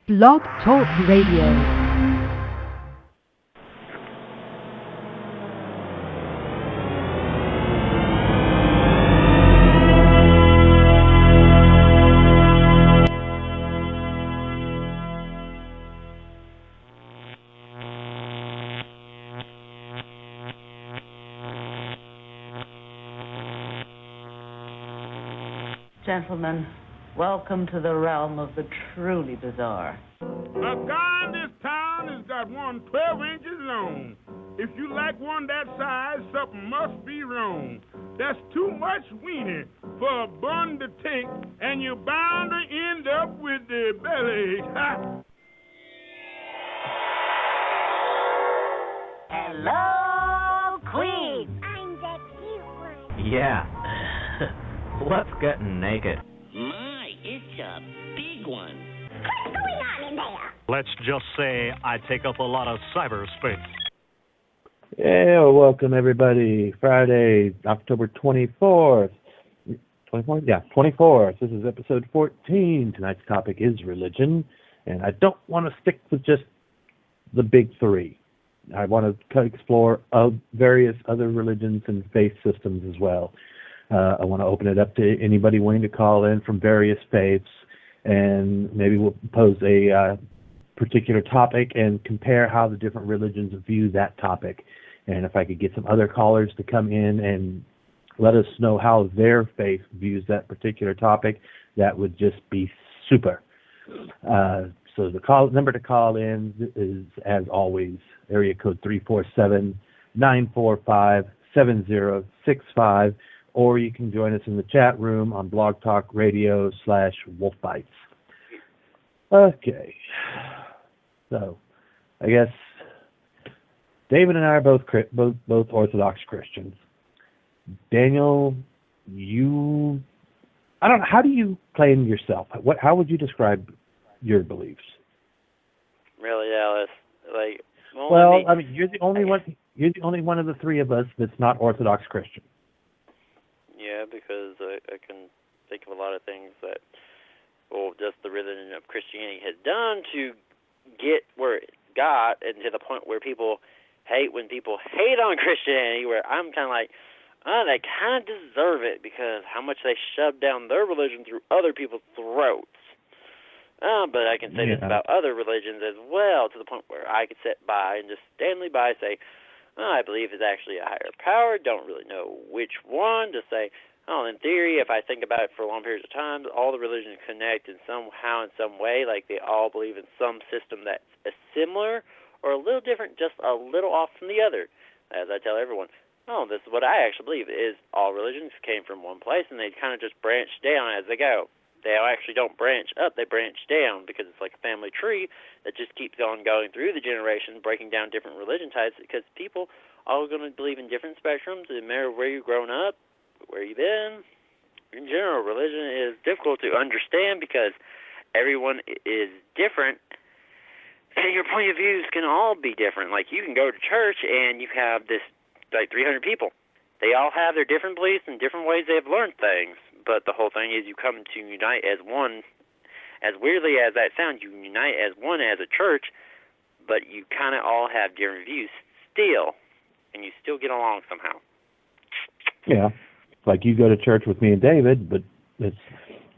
Blog Talk Radio. Gentlemen, welcome to the realm of the truly bizarre. A guy in this town has got one 12 inches long. If you like one that size, something must be wrong. That's too much weenie for a bun to take, and you're bound to end up with the belly. Ha! Hello, Queen. I'm the cute one. Yeah. What's getting naked? My, it's a big one. What's going on in there? Let's just say I take up a lot of cyberspace. Yeah, welcome everybody. Friday, October 24th. 24th? Yeah, 24th. This is episode 14. Tonight's topic is religion, and I don't want to stick with just the big three. I want to explore various other religions and faith systems as well. I want to open it up to anybody wanting to call in from various faiths, and maybe we'll pose a particular topic and compare how the different religions view that topic. And if I could get some other callers to come in and let us know how their faith views that particular topic, that would just be super. So the number to call in is, as always, area code 347-945-7065. Or you can join us in the chat room on Blog Talk Radio /WolfBytes. Okay. So, I guess David and I are both Orthodox Christians. Daniel, how do you claim yourself? How would you describe your beliefs? Really, Alice? You're the only one. You're the only one of the three of us that's not Orthodox Christian. Yeah, because I can think of a lot of things that, just the religion of Christianity has done to get where it got, and to the point where people hate when people hate on Christianity, where I'm kind of like, they kind of deserve it because how much they shove down their religion through other people's throats. But I can say this about other religions as well, to the point where I could sit by and just stand by and say, I believe it's actually a higher power, don't really know which one, to say, in theory, if I think about it for long periods of time, all the religions connect in somehow, in some way, like they all believe in some system that's similar or a little different, just a little off from the other. As I tell everyone, this is what I actually believe, is all religions came from one place, and they kind of just branch down as they go. They actually don't branch up, they branch down, because it's like a family tree that just keeps on going through the generations, breaking down different religion types, because people are going to believe in different spectrums. It doesn't matter where you've grown up, where you've been. In general, religion is difficult to understand because everyone is different, and your point of views can all be different. Like, you can go to church, and you have this, 300 people. They all have their different beliefs and different ways they've learned things. But the whole thing is you come to unite as one. As weirdly as that sounds, you unite as one as a church, but you kind of all have different views still, and you still get along somehow. Yeah, like you go to church with me and David, but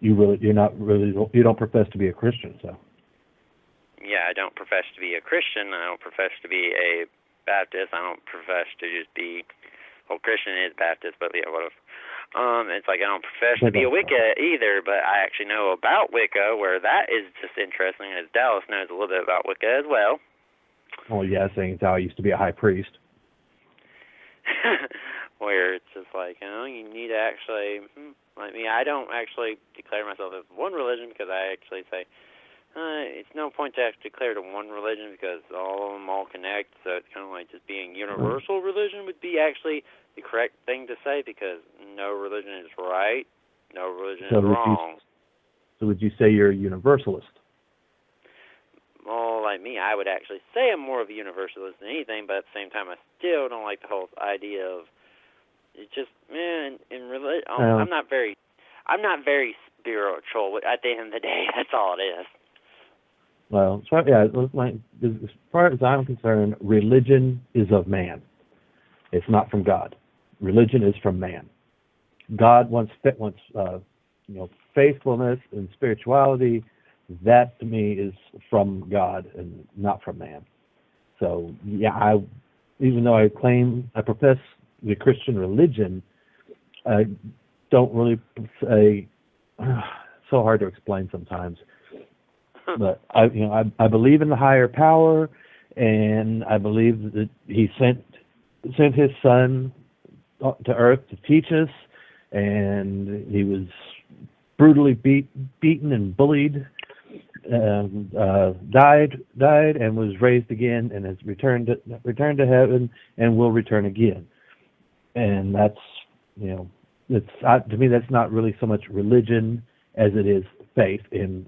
you don't profess to be a Christian, so. Yeah, I don't profess to be a Christian. I don't profess to be a Baptist. I don't profess to just be. Well, Christian is Baptist, but yeah, whatever. It's like I don't profess to be a Wicca either, but I actually know about Wicca, where that is just interesting, as Dallas knows a little bit about Wicca as well. Well, yeah, saying as how I used to be a high priest. Where it's just like, you need to actually, like me, I don't actually declare myself as one religion, because I actually say, it's no point to actually declare to one religion, because all of them all connect, so it's kind of like just being universal religion would be actually the correct thing to say, because no religion is right, no religion is wrong. So would you say you're a universalist? Well, like me, I would actually say I'm more of a universalist than anything, but at the same time, I still don't like the whole idea of, it's just, in religion, I'm not very spiritual. At the end of the day, that's all it is. Well, so, yeah, as far as I'm concerned, religion is of man. It's not from God. Religion is from man. God wants faithfulness and spirituality. That to me is from God and not from man. So yeah, even though I profess the Christian religion, I don't really say. So hard to explain sometimes. But I believe in the higher power, and I believe that He sent His Son to Earth to teach us, and He was brutally beaten and bullied, died and was raised again, and has returned to heaven and will return again. And that's to me that's not really so much religion as it is faith in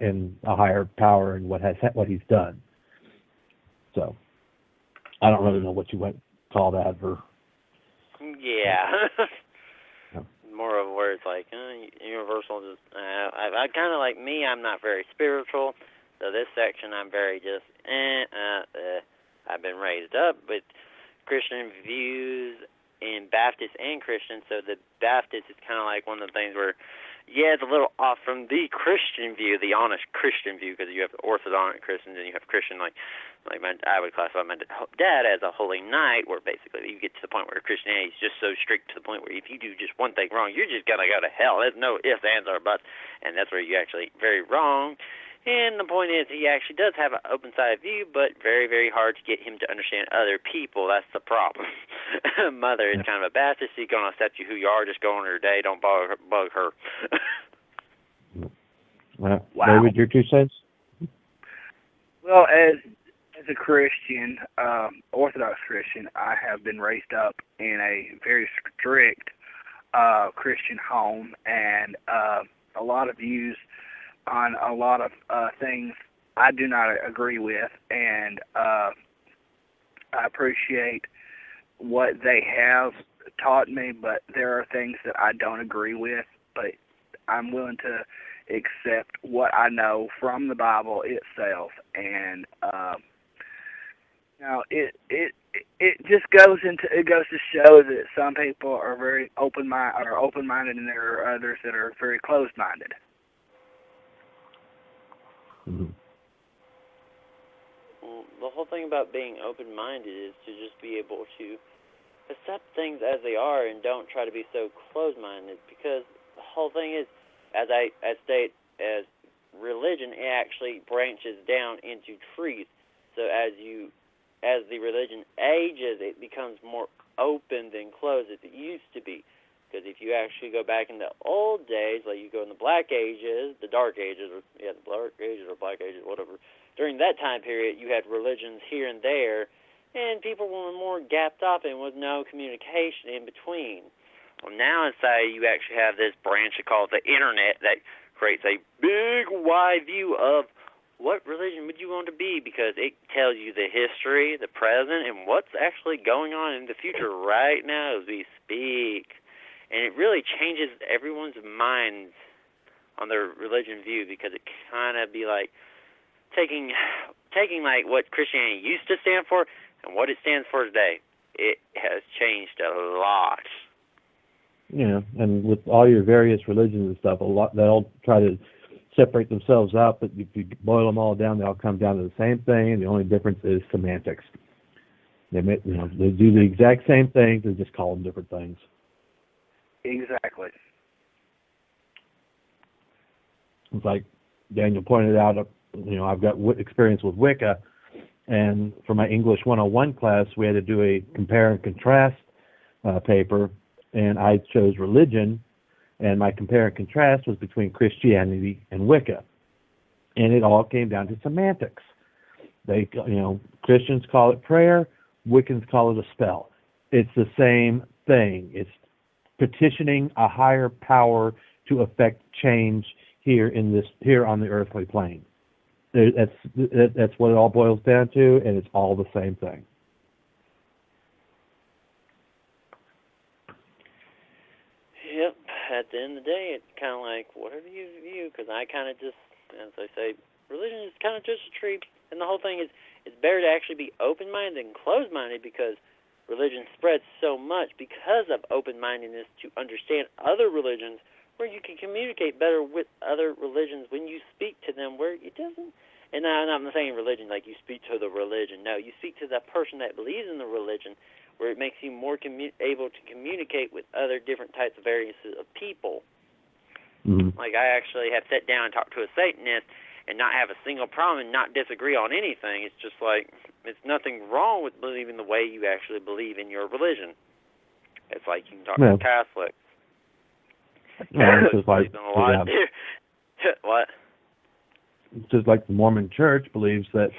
in a higher power and what He's done. So I don't really know what you might call that, or more of words like universal. Just I kind of like me. I'm not very spiritual, so this section I'm very just I've been raised up with Christian views in Baptist and Christian, so the Baptist is kind of like one of the things where, yeah, it's a little off from the Christian view, the honest Christian view, because you have Orthodox Christians and you have Christian, I would classify my dad as a holy knight, where basically you get to the point where Christianity is just so strict to the point where if you do just one thing wrong, you're just going to go to hell. There's no ifs, ands, or buts, and that's where you're actually very wrong. And the point is, he actually does have an open-sided view, but very, very hard to get him to understand other people. That's the problem. Mother is kind of a Baptist. She's going to accept you who you are. Just go on her day. Don't bug her. Wow. David, your 2 cents? Well, as a Christian, Orthodox Christian, I have been raised up in a very strict Christian home, and a lot of views on a lot of things I do not agree with, and I appreciate what they have taught me, but there are things that I don't agree with, but I'm willing to accept what I know from the Bible itself, and it just goes to show that some people are very open-minded, and there are others that are very closed-minded. Mm-hmm. Well, the whole thing about being open-minded is to just be able to accept things as they are and don't try to be so closed-minded, because the whole thing is, as I state, as religion, it actually branches down into trees. So as the religion ages, it becomes more open than closed as it used to be. Because if you actually go back in the old days, like you go in the Black Ages, the Dark Ages, the Dark Ages or Black Ages, whatever, during that time period, you had religions here and there, and people were more gapped up and with no communication in between. Well, now inside you actually have this branch called the Internet that creates a big, wide view of what religion would you want to be, because it tells you the history, the present, and what's actually going on in the future right now as we speak. And it really changes everyone's minds on their religion view, because it kind of be like taking like what Christianity used to stand for and what it stands for today. It has changed a lot. Yeah, and with all your various religions and stuff, they all try to separate themselves out, but if you boil them all down, they all come down to the same thing. The only difference is semantics. They do the exact same things, they just call them different things. Exactly. It's like Daniel pointed out, I've got experience with Wicca, and for my English 101 class, we had to do a compare and contrast paper, and I chose religion, and my compare and contrast was between Christianity and Wicca, and it all came down to semantics. Christians call it prayer, Wiccans call it a spell. It's the same thing. It's petitioning a higher power to effect change here on the earthly plane. That's what it all boils down to, and it's all the same thing. Yep. At the end of the day, it's kind of like whatever you view, because I kind of just, as I say, religion is kind of just a tree, and the whole thing is it's better to actually be open-minded than closed-minded because religion spreads so much because of open-mindedness to understand other religions where you can communicate better with other religions when you speak to them where it doesn't. And I'm not saying religion like you speak to the religion. No, you speak to the person that believes in the religion where it makes you more able to communicate with other different types of variances of people. Mm-hmm. Like, I actually have sat down and talked to a Satanist and not have a single problem and not disagree on anything. It's just like, it's nothing wrong with believing the way you actually believe in your religion. It's like you can talk to Catholics. Catholics believe in a lot of what? It's just like the Mormon Church believes that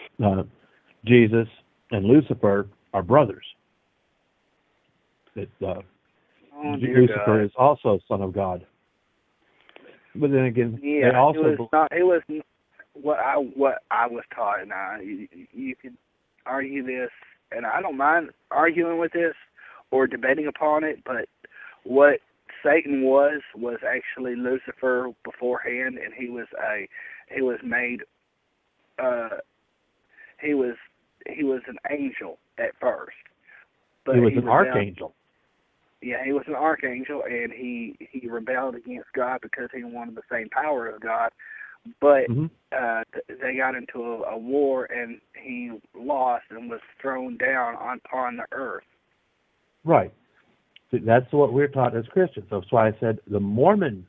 Jesus and Lucifer are brothers. That Lucifer God. is also son of God. But then again, yeah, they also it was what I was taught. Now you could argue this, and I don't mind arguing with this or debating upon it. But what Satan was actually Lucifer beforehand, and he was an angel at first. But he was an archangel. Yeah, he was an archangel, and he rebelled against God because he wanted the same power as God. But they got into a war, and he lost and was thrown down upon the earth. Right. See, that's what we're taught as Christians. That's why I said the Mormon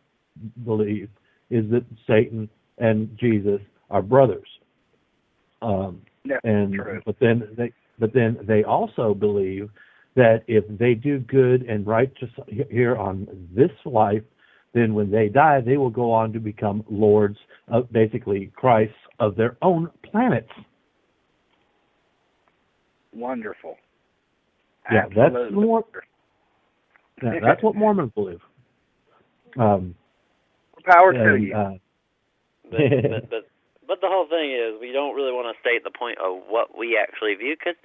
belief is that Satan and Jesus are brothers. That's and true. But then they also believe that if they do good and righteous here on this life, then when they die, they will go on to become lords of basically Christ of their own planets. Wonderful. Yeah, Absolutely. that's what Mormons believe. Power to you. But the whole thing is, we don't really want to state the point of what we actually view, because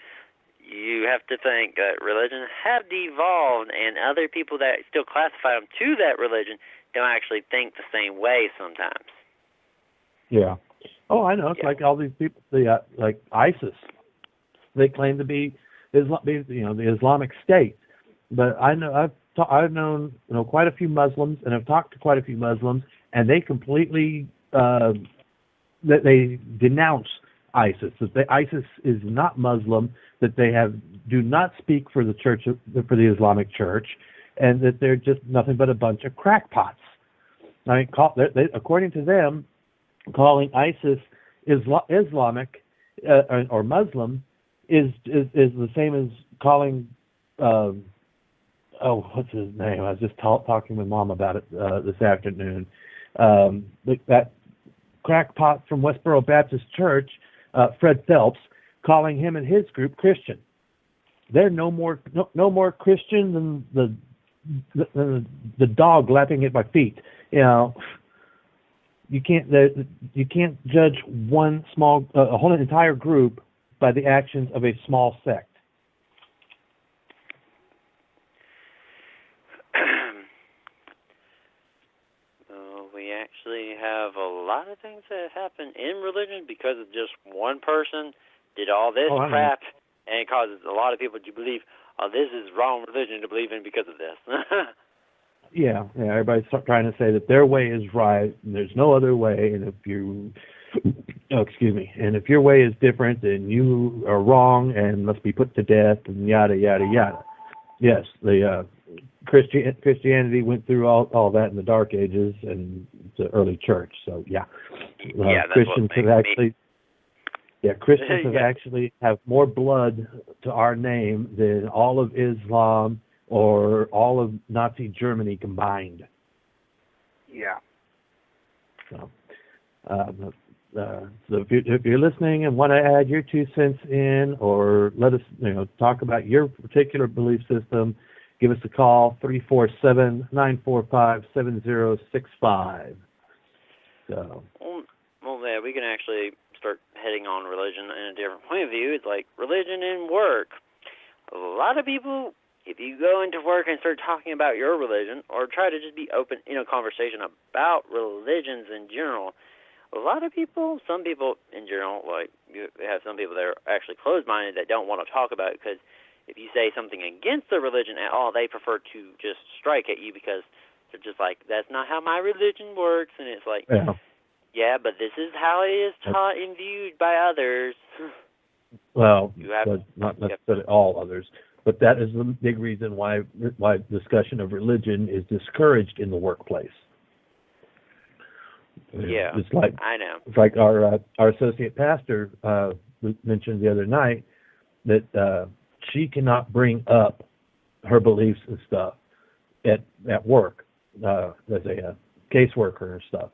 you have to think that religion have devolved, and other people that still classify them to that religion don't actually think the same way sometimes. Yeah. Oh, I know. It's like all these people, like ISIS. They claim to be the Islamic State, but I know I've known quite a few Muslims, and I've talked to quite a few Muslims, and they completely that they denounce ISIS. That ISIS is not Muslim. That they do not speak for the Islamic Church, and that they're just nothing but a bunch of crackpots. I mean, according to them, calling ISIS Islamic or Muslim is the same as calling what's his name? I was just talking with Mom about it this afternoon. That crackpot from Westboro Baptist Church, Fred Phelps, calling him and his group Christian. They're no more Christian than the dog lapping at my feet. You can't judge one small a whole entire group by the actions of a small sect. We actually have a lot of things that happen in religion because of just one person did all this crap, and it causes a lot of people to believe, this is wrong religion to believe in because of this. Yeah, everybody's trying to say that their way is right, and there's no other way, and if your way is different, then you are wrong and must be put to death, and yada, yada, yada. Yes, the Christianity went through all that in the Dark Ages and the early church, so Christians have actually... Yeah, Christians actually have more blood to our name than all of Islam or all of Nazi Germany combined. Yeah. So if you're listening and want to add your 2 cents in, or let us talk about your particular belief system, give us a call, 347-945-7065. So. Well, yeah, we can actually start heading on religion in a different point of view. It's like religion and work. A lot of people, if you go into work and start talking about your religion, or try to just be open in a conversation about religions in general, a a lot of people, some people in general, like you have some people that are actually closed-minded that don't want to talk about it because if you say something against their religion at all, they prefer to just strike at you because they're just like, that's not how my religion works. And it's like, yeah, but this is how it is taught and viewed by others. Well, not necessarily all others, but that is the big reason why discussion of religion is discouraged in the workplace. Yeah, it's like I know. It's like our associate pastor mentioned the other night that she cannot bring up her beliefs and stuff at work as a caseworker and stuff.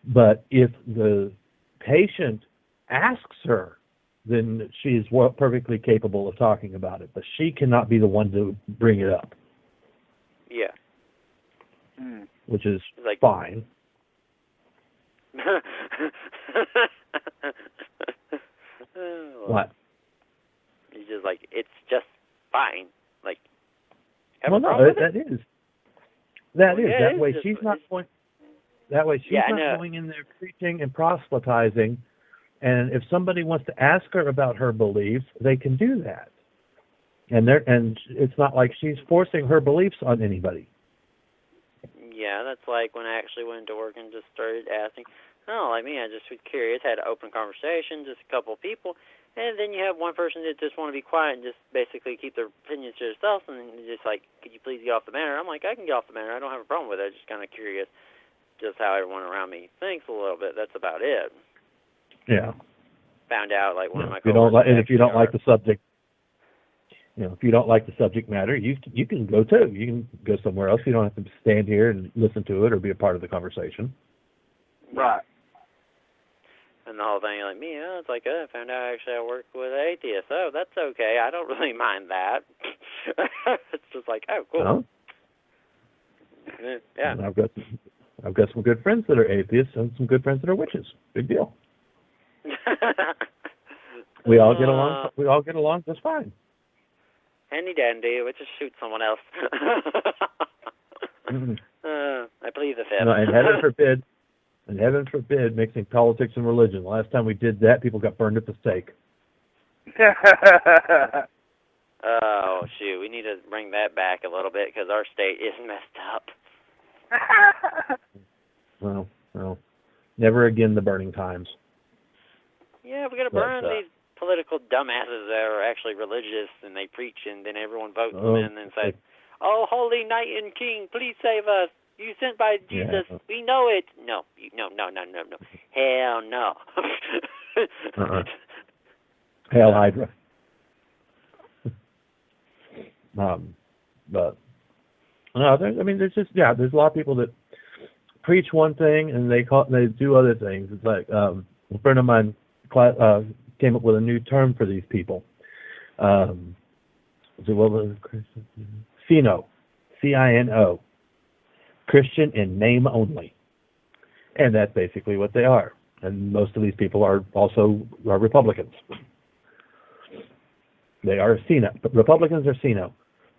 But if the patient asks her, then she is perfectly capable of talking about it. But she cannot be the one to bring it up. Yeah. Which is like, fine. What? He's just like, it's just fine. Like, well, no, that is. That way she's not going. That way she's not going in there preaching and proselytizing. And if somebody wants to ask her about her beliefs, they can do that. And it's not like she's forcing her beliefs on anybody. Yeah, that's like when I actually went to work and just started asking. Like me, I just was curious, had an open conversation, just a couple of people, and then you have one person that just want to be quiet and just basically keep their opinions to themselves, and then just like, could you please get off the matter? I'm like, I can get off the matter. I don't have a problem with it. I'm just kind of curious just how everyone around me thinks a little bit. That's about it. Yeah. Found out like one of my if you don't like the subject, if you don't like the subject matter, you can go too. You can go somewhere else. You don't have to stand here and listen to it or be a part of the conversation. Right. And the whole thing, like me, it's like, I found out actually I work with atheists. Oh, that's okay. I don't really mind that. It's just like, oh, cool. No? Yeah. And I've got some good friends that are atheists and some good friends that are witches. Big deal. We all get along. We all get along just fine. Handy dandy. We just shoot someone else. I believe the fifth. No, and heaven forbid, mixing politics and religion. The last time we did that, people got burned at the stake. Oh shoot, we need to bring that back a little bit because our state is messed up. Well, never again the burning times. Yeah, we're gonna burn these political dumbasses that are actually religious and they preach and then everyone votes them in and says, "Oh, holy knight and king, please save us. You sent by Jesus. Yeah. We know it." No. Hell no. Hail Hydra. But no, there's a lot of people that preach one thing and they do other things. It's like a friend of mine came up with a new term for these people. Cino, C-I-N-O, Christian in name only, and that's basically what they are. And most of these people are Republicans. They are Cino. Republicans are Cino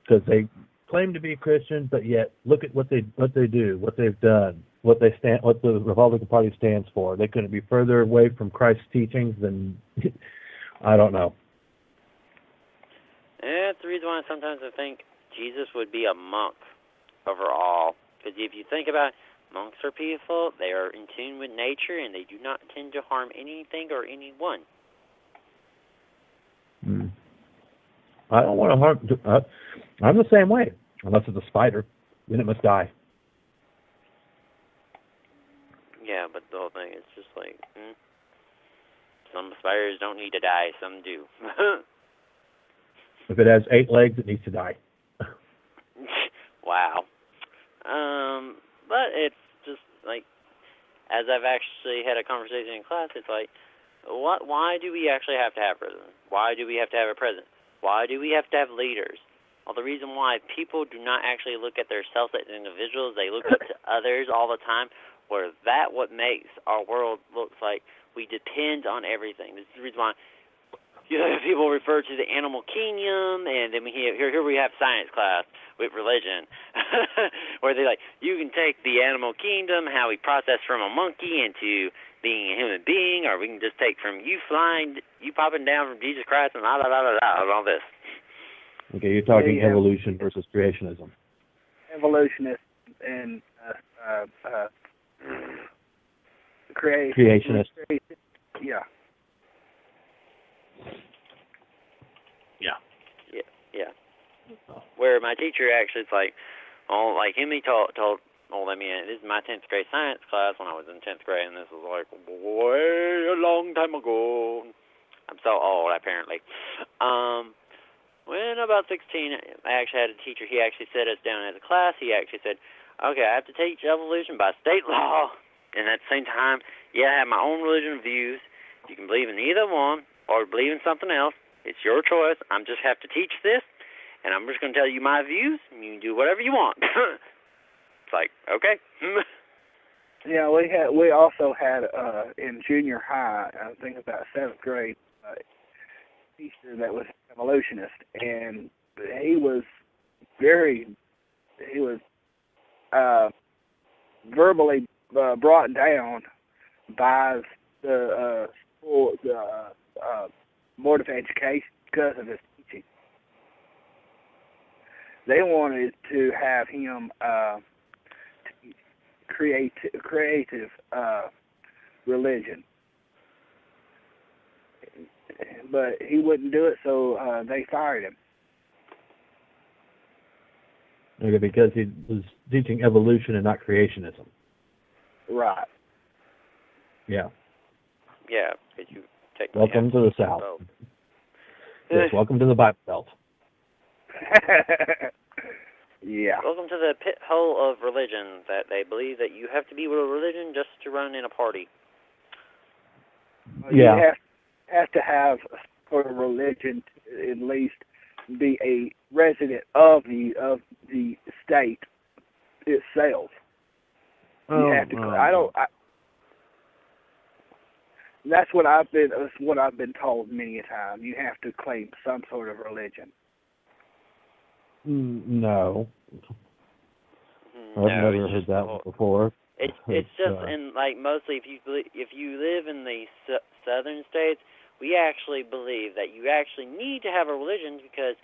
because they claim to be Christian, but yet look at what they do, what they've done, what the Republican Party stands for. They couldn't be further away from Christ's teachings than I don't know. And that's the reason why sometimes I think Jesus would be a monk overall. Because if you think about it, monks are peaceful, they are in tune with nature, and they do not tend to harm anything or anyone. I don't want to harm. I'm the same way. Unless it's a spider, then it must die. Yeah, but the whole thing is just like, some spiders don't need to die, some do. If it has 8 legs, it needs to die. Wow. But it's just like, as I've actually had a conversation in class, it's like, why do we actually have to have presidents? Why do we have to have a president? Why do we have to have leaders? Well, the reason why people do not actually look at themselves as individuals, they look up to others all the time, where that what makes our world looks like we depend on everything. This is the reason why people refer to the animal kingdom, and then here we have science class with religion. where they're like, you can take the animal kingdom, how we process from a monkey into being a human being, or we can just take from you flying, you popping down from Jesus Christ, and and all this. Okay, you're talking evolution versus creationism. Evolutionist and creationist. Yeah. Where my teacher actually, it's like, he told, this is my 10th grade science class when I was in 10th grade, and this was like way a long time ago. I'm so old, apparently. When about 16, I actually had a teacher, he actually set us down as a class. He actually said, okay, I have to teach evolution by state law, and at the same time, I have my own religion views. You can believe in either one or believe in something else. It's your choice. I'm just have to teach this, and I'm just going to tell you my views, and you can do whatever you want. It's like, okay. Yeah, we also had in junior high, I think about 7th grade, teacher that was evolutionist, and he was verbally brought down by the Board of Education because of his teaching. They wanted to have him teach creative religion, but he wouldn't do it, so they fired him. Okay, because he was teaching evolution and not creationism. Right. Yeah. Yeah, because you take. Welcome to the South. Yes, welcome to the Bible Belt. Yeah. Welcome to the pit hole of religion that they believe that you have to be with a religion just to run in a party. Yeah. You have to have a sort of religion to at least be a resident of the state itself. You have to. That's what I've been told many a time. You have to claim some sort of religion. No. I've never heard that one before. It's just in mostly if you live in the southern states, we actually believe that you actually need to have a religion because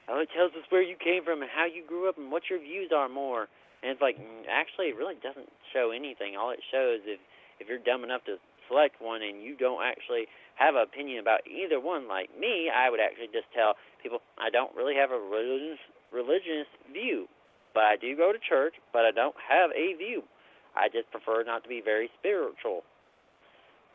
it tells us where you came from and how you grew up and what your views are more. And it's like actually it really doesn't show anything. All it shows if you're dumb enough to select one and you don't actually have an opinion about either one, like me, I would actually just tell people I don't really have a religious view, but I do go to church, but I don't have a view. I just prefer not to be very spiritual,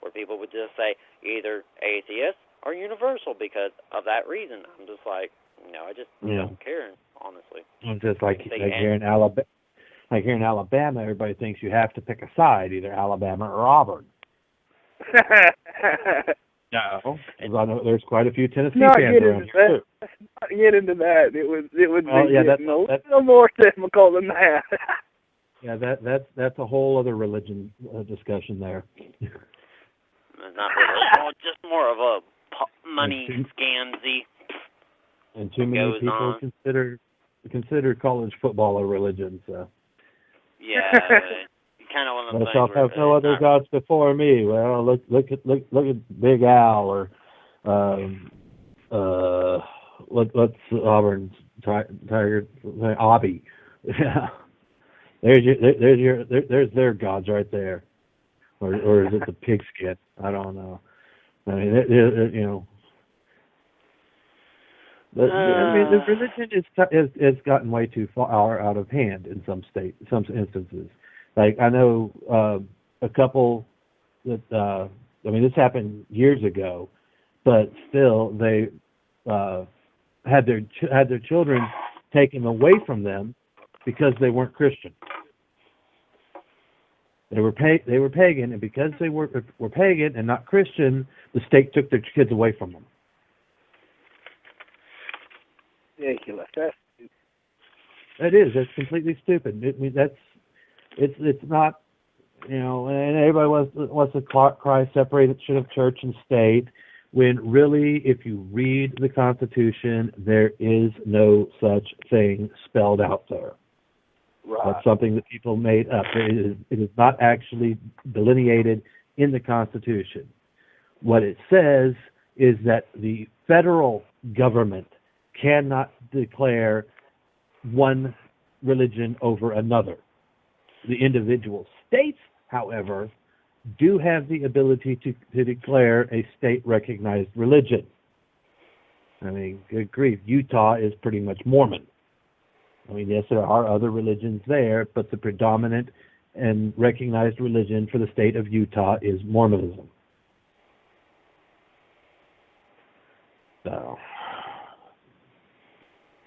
where people would just say either atheist or universal because of that reason. I'm just like, I just don't care, honestly. It's just like here in Alabama. Like here in Alabama, everybody thinks you have to pick a side, either Alabama or Auburn. No, I know there's quite a few Tennessee fans around here too. Let's not get into that. It would be that's a little more difficult than that. Yeah, that's a whole other religion discussion there. Not really. Just more of a money scamsy. And too many people consider college football a religion. So. Yeah. Kind of one of those things. Have no other gods before me. Well, look at Big Al or what's Auburn's Tiger Obby. Yeah, there's their gods right there, or is it the pigskin? I don't know. I mean, But I mean, the religion has gotten way too far out of hand in some instances. Like I know a couple that this happened years ago, but still they had their children taken away from them because they weren't Christian. They were pagan, and because they were pagan and not Christian, the state took their kids away from them. Ridiculous. That's stupid. It is. That's completely stupid. It's not, and everybody wants to cry separation of church and state, when really, if you read the Constitution, there is no such thing spelled out there. Right. That's something that people made up. It is not actually delineated in the Constitution. What it says is that the federal government cannot declare one religion over another. The individual states, however, do have the ability to declare a state-recognized religion. I mean, good grief, Utah is pretty much Mormon. I mean, yes, there are other religions there, but the predominant and recognized religion for the state of Utah is Mormonism. So,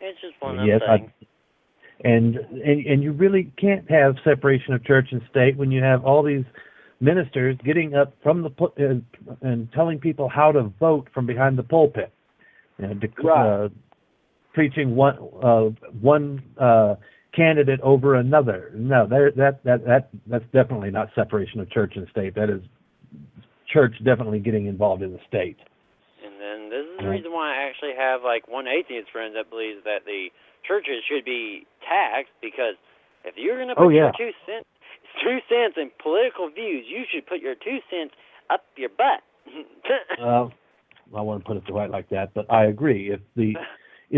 it's just one of yes, those things. And you really can't have separation of church and state when you have all these ministers getting up from the and telling people how to vote from behind the pulpit, preaching one candidate over another. No, that's definitely not separation of church and state. That is church definitely getting involved in the state. And then this is the reason why I actually have like one atheist friend that believes that the churches should be taxed, because if you're going to put your 2 cents in political views, you should put your 2 cents up your butt. I want to put it quite like that, but I agree. If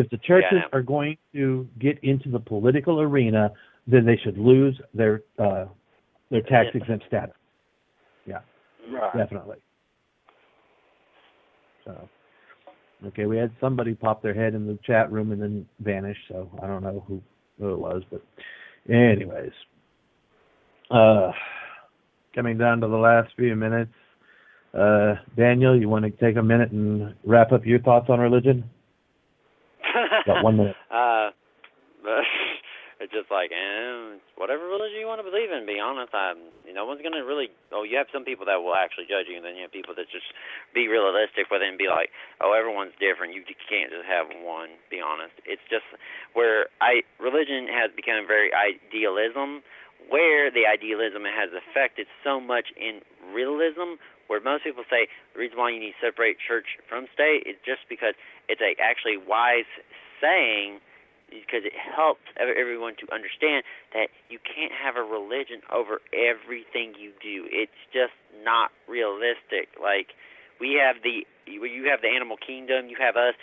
the churches are going to get into the political arena, then they should lose their tax exempt status. Yeah, right. Definitely. So, okay, we had somebody pop their head in the chat room and then vanish, so I don't know who it was, but anyways. Coming down to the last few minutes, Daniel, you want to take a minute and wrap up your thoughts on religion? Got 1 minute. It's just like, whatever religion you want to believe in, be honest. No one's going to really, you have some people that will actually judge you, and then you have people that just be realistic with it and be like, everyone's different. You can't just have one, be honest. It's just where religion has become very idealism, where the idealism has affected so much in realism, where most people say the reason why you need to separate church from state is just because it's a actually wise saying, because it helps everyone to understand that you can't have a religion over everything you do. It's just not realistic. Like, you have the animal kingdom, you have us,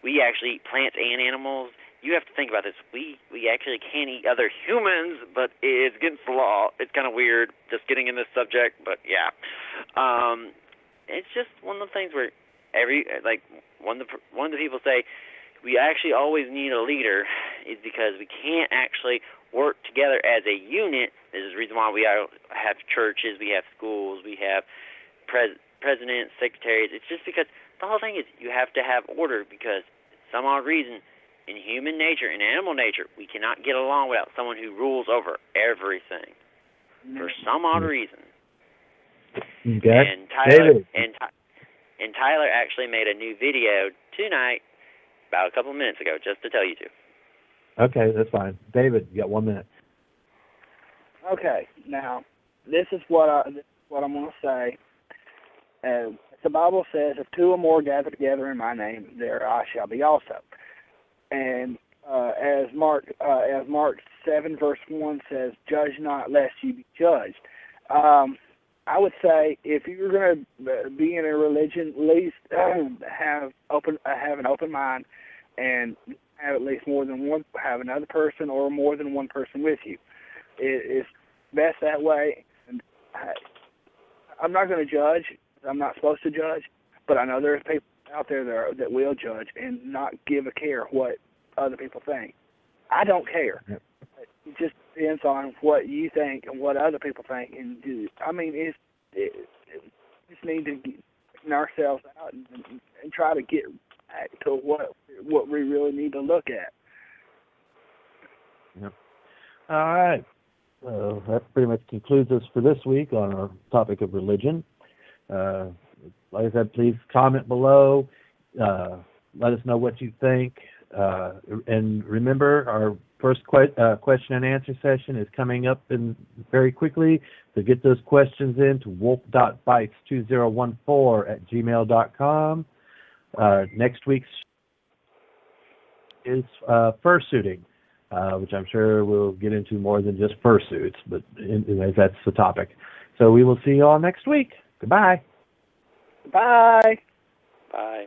we actually eat plants and animals. You have to think about this. We actually can't eat other humans, but it's against the law. It's kind of weird just getting in this subject, but yeah. It's just one of the things where one of the people say, we actually always need a leader, is because we can't actually work together as a unit. This is the reason why we have churches, we have schools, we have presidents, secretaries. It's just because the whole thing is you have to have order, because for some odd reason, in human nature, in animal nature, we cannot get along without someone who rules over everything. For some odd reason. Okay. And Tyler actually made a new video tonight, about a couple of minutes ago, just to tell you to. Okay, that's fine. David, you got 1 minute. Okay, now this is what I'm going to say. The Bible says, "If 2 or more gather together in my name, there I shall be also." And as Mark 7 verse 1 says, "Judge not, lest you be judged." I would say if you're going to be in a religion, at least have an open mind, and have at least more than one, have another person or more than one person with you. It's best that way. And I'm not going to judge. I'm not supposed to judge, but I know there's people out there that will judge and not give a care what other people think. I don't care. Yep. It just depends on what you think and what other people think. And we just need to get ourselves out and try to get back to what we really need to look at. Yep. All right. So that pretty much concludes us for this week on our topic of religion. Like I said, please comment below. Let us know what you think. And remember, our first question and answer session is coming up very quickly. So get those questions in to wolf.bytes2014@gmail.com. Next week's is fursuiting. which I'm sure we'll get into more than just fursuits, but anyways, that's the topic. So we will see you all next week. Goodbye. Bye. Bye.